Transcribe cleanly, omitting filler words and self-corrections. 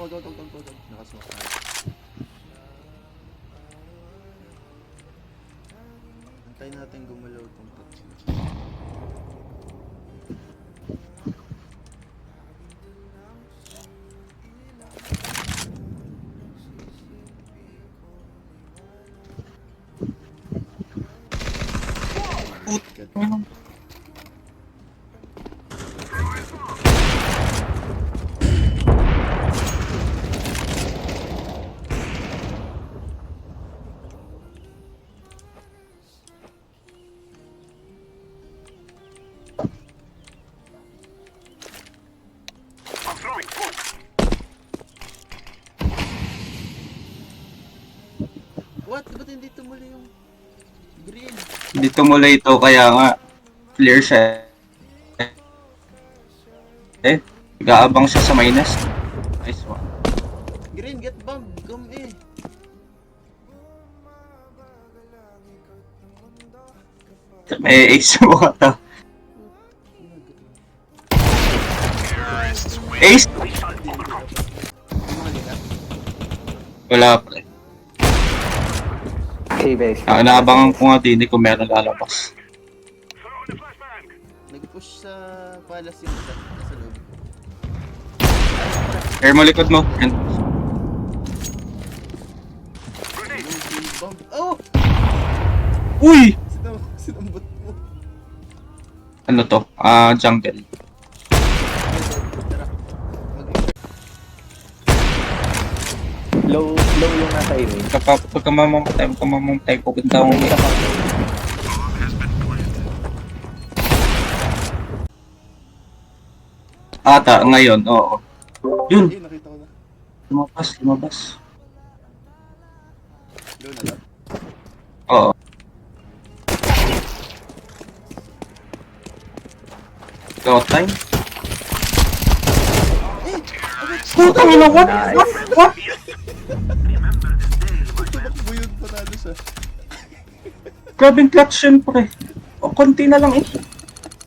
wag. Nakasmoke na. Antayin natin gumalaw tong touch. What? Ba't hindi tumuli yung green? Hindi tumuloy ito kaya nga clear siya. Gaabang siya sa minus. Nice one. Green, get bomb! Come eh! May ace mo ka to. Ace? Wala pa eh. T-base. Naabangan ko nga din kung meron lalabas. Nag-push sa palace yung isa. Nasa loob. Air mo likod mo. Yung bomb. Oh! Uy! Sinambot mo. Ano to? Jungle. Tara. Low yung nasa email. Pagka mamamatay, pupunta akong Isa pa. ata ngayon, oo. Yun, Eh, nakita ko na. lumabas. Doon na lang. Oo. Go time. Putang ina, what? What? Tumakbo yun, panalo siya. Grabing clutch yun, pre. O, konti na lang eh.